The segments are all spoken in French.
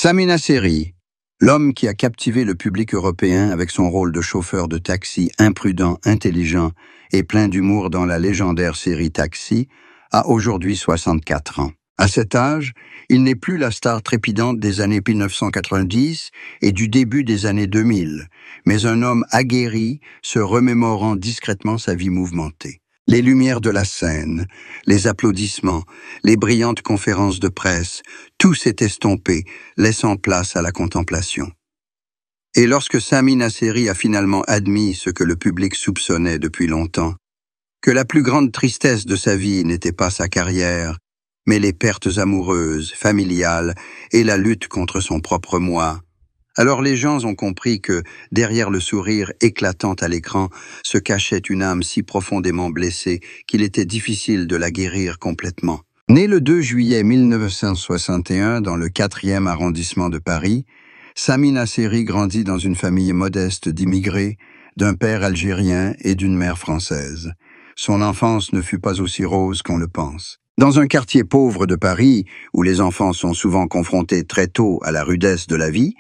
Sami Nasseri, l'homme qui a captivé le public européen avec son rôle de chauffeur de taxi imprudent, intelligent et plein d'humour dans la légendaire série Taxi, a aujourd'hui 64 ans. À cet âge, il n'est plus la star trépidante des années 1990 et du début des années 2000, mais un homme aguerri se remémorant discrètement sa vie mouvementée. Les lumières de la scène, les applaudissements, les brillantes conférences de presse, tout s'est estompé, laissant place à la contemplation. Et lorsque Sami Nasseri a finalement admis ce que le public soupçonnait depuis longtemps, que la plus grande tristesse de sa vie n'était pas sa carrière, mais les pertes amoureuses, familiales et la lutte contre son propre moi, alors les gens ont compris que, derrière le sourire éclatant à l'écran, se cachait une âme si profondément blessée qu'il était difficile de la guérir complètement. Né le 2 juillet 1961 dans le 4e arrondissement de Paris, Sami Nasseri grandit dans une famille modeste d'immigrés, d'un père algérien et d'une mère française. Son enfance ne fut pas aussi rose qu'on le pense. Dans un quartier pauvre de Paris, où les enfants sont souvent confrontés très tôt à la rudesse de la vie,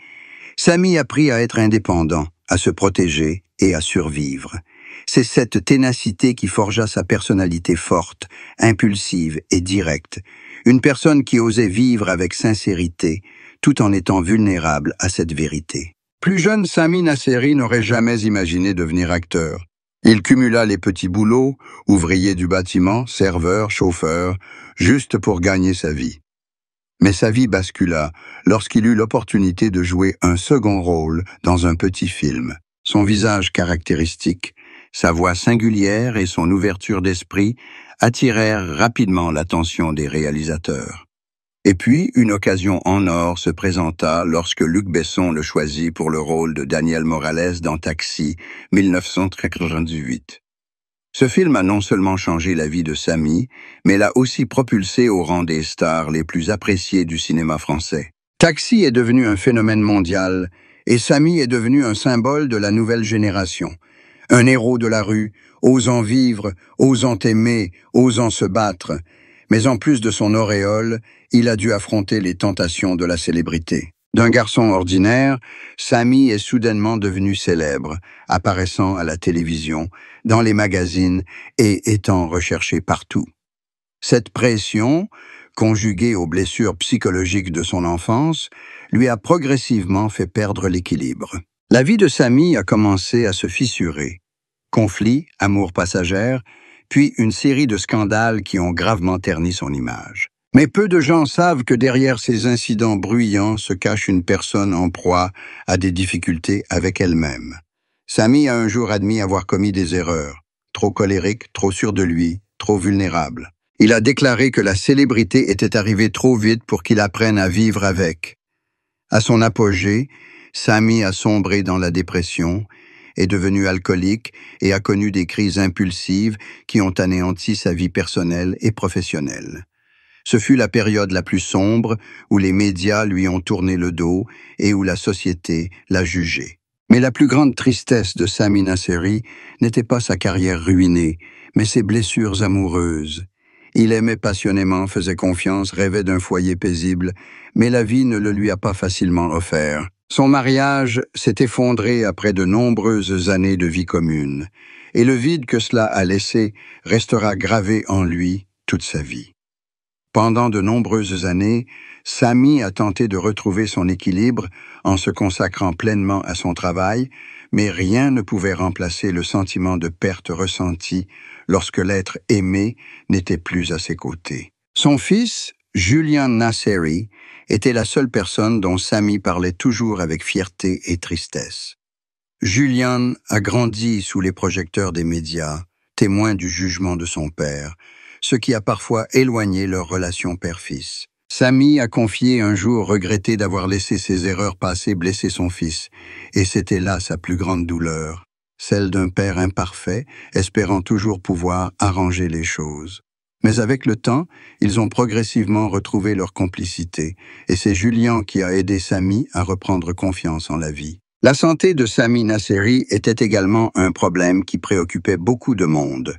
Sami apprit à être indépendant, à se protéger et à survivre. C'est cette ténacité qui forgea sa personnalité forte, impulsive et directe, une personne qui osait vivre avec sincérité, tout en étant vulnérable à cette vérité. Plus jeune, Sami Nasseri n'aurait jamais imaginé devenir acteur. Il cumula les petits boulots, ouvrier du bâtiment, serveur, chauffeur, juste pour gagner sa vie. Mais sa vie bascula lorsqu'il eut l'opportunité de jouer un second rôle dans un petit film. Son visage caractéristique, sa voix singulière et son ouverture d'esprit attirèrent rapidement l'attention des réalisateurs. Et puis, une occasion en or se présenta lorsque Luc Besson le choisit pour le rôle de Daniel Morales dans Taxi, 1998. Ce film a non seulement changé la vie de Sami, mais l'a aussi propulsé au rang des stars les plus appréciées du cinéma français. Taxi est devenu un phénomène mondial, et Sami est devenu un symbole de la nouvelle génération. Un héros de la rue, osant vivre, osant aimer, osant se battre. Mais en plus de son auréole, il a dû affronter les tentations de la célébrité. D'un garçon ordinaire, Sami est soudainement devenu célèbre, apparaissant à la télévision, dans les magazines et étant recherché partout. Cette pression, conjuguée aux blessures psychologiques de son enfance, lui a progressivement fait perdre l'équilibre. La vie de Sami a commencé à se fissurer. Conflits, amours passagères, puis une série de scandales qui ont gravement terni son image. Mais peu de gens savent que derrière ces incidents bruyants se cache une personne en proie à des difficultés avec elle-même. Sami a un jour admis avoir commis des erreurs, trop colérique, trop sûr de lui, trop vulnérable. Il a déclaré que la célébrité était arrivée trop vite pour qu'il apprenne à vivre avec. À son apogée, Sami a sombré dans la dépression, est devenu alcoolique et a connu des crises impulsives qui ont anéanti sa vie personnelle et professionnelle. Ce fut la période la plus sombre où les médias lui ont tourné le dos et où la société l'a jugé. Mais la plus grande tristesse de Sami Nasseri n'était pas sa carrière ruinée, mais ses blessures amoureuses. Il aimait passionnément, faisait confiance, rêvait d'un foyer paisible, mais la vie ne le lui a pas facilement offert. Son mariage s'est effondré après de nombreuses années de vie commune, et le vide que cela a laissé restera gravé en lui toute sa vie. Pendant de nombreuses années, Sami a tenté de retrouver son équilibre en se consacrant pleinement à son travail, mais rien ne pouvait remplacer le sentiment de perte ressenti lorsque l'être aimé n'était plus à ses côtés. Son fils, Julian Nasseri, était la seule personne dont Sami parlait toujours avec fierté et tristesse. Julian a grandi sous les projecteurs des médias, témoin du jugement de son père, ce qui a parfois éloigné leur relation père-fils. Sami a confié un jour regretter d'avoir laissé ses erreurs passées blesser son fils, et c'était là sa plus grande douleur, celle d'un père imparfait, espérant toujours pouvoir arranger les choses. Mais avec le temps, ils ont progressivement retrouvé leur complicité, et c'est Julian qui a aidé Sami à reprendre confiance en la vie. La santé de Sami Nasseri était également un problème qui préoccupait beaucoup de monde.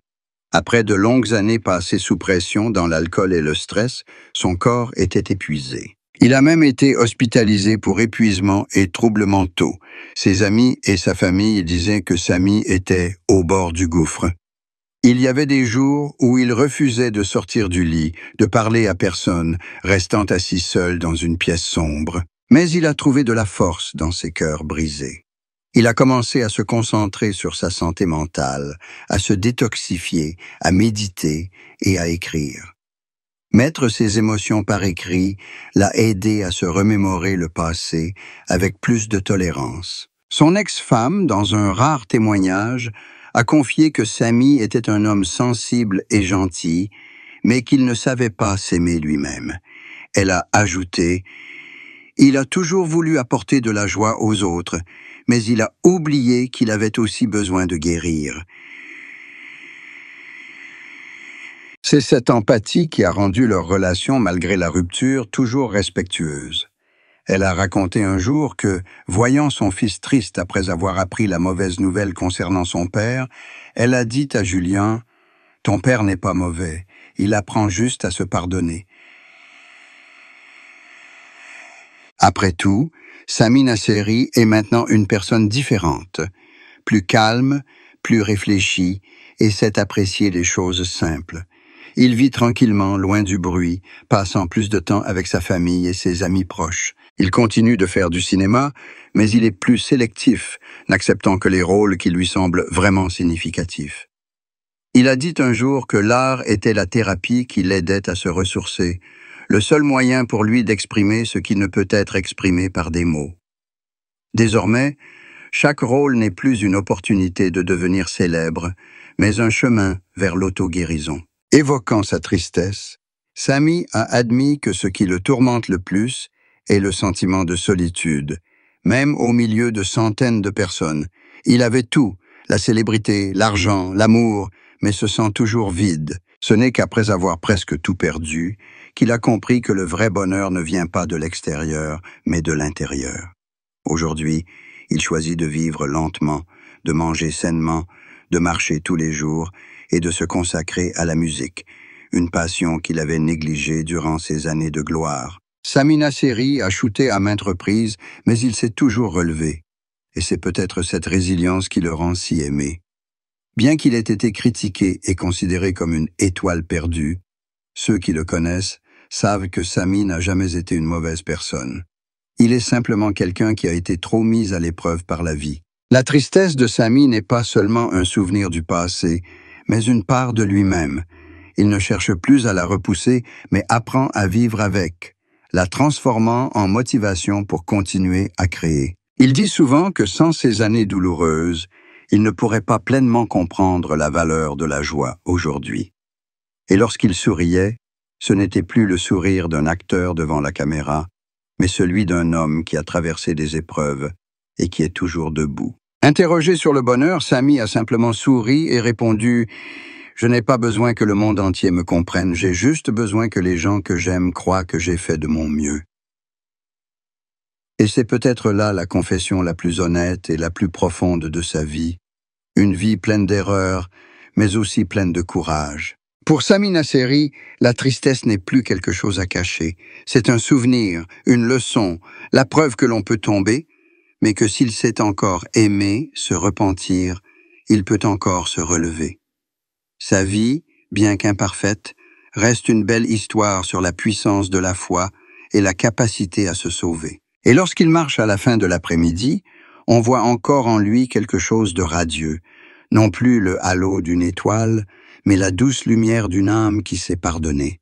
Après de longues années passées sous pression dans l'alcool et le stress, son corps était épuisé. Il a même été hospitalisé pour épuisement et troubles mentaux. Ses amis et sa famille disaient que Sami était au bord du gouffre. Il y avait des jours où il refusait de sortir du lit, de parler à personne, restant assis seul dans une pièce sombre. Mais il a trouvé de la force dans ses cœurs brisés. Il a commencé à se concentrer sur sa santé mentale, à se détoxifier, à méditer et à écrire. Mettre ses émotions par écrit l'a aidé à se remémorer le passé avec plus de tolérance. Son ex-femme, dans un rare témoignage, a confié que Sami était un homme sensible et gentil, mais qu'il ne savait pas s'aimer lui-même. Elle a ajouté « Il a toujours voulu apporter de la joie aux autres, mais il a oublié qu'il avait aussi besoin de guérir. » C'est cette empathie qui a rendu leur relation, malgré la rupture, toujours respectueuse. Elle a raconté un jour que, voyant son fils triste après avoir appris la mauvaise nouvelle concernant son père, elle a dit à Julien « Ton père n'est pas mauvais, il apprend juste à se pardonner. » Après tout, Sami Nasseri est maintenant une personne différente, plus calme, plus réfléchie et sait apprécier les choses simples. Il vit tranquillement, loin du bruit, passant plus de temps avec sa famille et ses amis proches. Il continue de faire du cinéma, mais il est plus sélectif, n'acceptant que les rôles qui lui semblent vraiment significatifs. Il a dit un jour que l'art était la thérapie qui l'aidait à se ressourcer, le seul moyen pour lui d'exprimer ce qui ne peut être exprimé par des mots. Désormais, chaque rôle n'est plus une opportunité de devenir célèbre, mais un chemin vers l'auto-guérison. Évoquant sa tristesse, Sami a admis que ce qui le tourmente le plus est le sentiment de solitude, même au milieu de centaines de personnes. Il avait tout, la célébrité, l'argent, l'amour, mais se sent toujours vide. Ce n'est qu'après avoir presque tout perdu qu'il a compris que le vrai bonheur ne vient pas de l'extérieur, mais de l'intérieur. Aujourd'hui, il choisit de vivre lentement, de manger sainement, de marcher tous les jours et de se consacrer à la musique, une passion qu'il avait négligée durant ses années de gloire. Sami Nasseri a chuté à maintes reprises, mais il s'est toujours relevé. Et c'est peut-être cette résilience qui le rend si aimé. Bien qu'il ait été critiqué et considéré comme une étoile perdue, ceux qui le connaissent savent que Sami n'a jamais été une mauvaise personne. Il est simplement quelqu'un qui a été trop mis à l'épreuve par la vie. La tristesse de Sami n'est pas seulement un souvenir du passé, mais une part de lui-même. Il ne cherche plus à la repousser, mais apprend à vivre avec, la transformant en motivation pour continuer à créer. Il dit souvent que sans ces années douloureuses, il ne pourrait pas pleinement comprendre la valeur de la joie aujourd'hui. Et lorsqu'il souriait, ce n'était plus le sourire d'un acteur devant la caméra, mais celui d'un homme qui a traversé des épreuves et qui est toujours debout. Interrogé sur le bonheur, Sami a simplement souri et répondu « Je n'ai pas besoin que le monde entier me comprenne, j'ai juste besoin que les gens que j'aime croient que j'ai fait de mon mieux. » Et c'est peut-être là la confession la plus honnête et la plus profonde de sa vie, une vie pleine d'erreurs, mais aussi pleine de courage. Pour Sami Nasseri, la tristesse n'est plus quelque chose à cacher. C'est un souvenir, une leçon, la preuve que l'on peut tomber, mais que s'il sait encore aimer, se repentir, il peut encore se relever. Sa vie, bien qu'imparfaite, reste une belle histoire sur la puissance de la foi et la capacité à se sauver. Et lorsqu'il marche à la fin de l'après-midi, on voit encore en lui quelque chose de radieux, non plus le halo d'une étoile, mais la douce lumière d'une âme qui s'est pardonnée.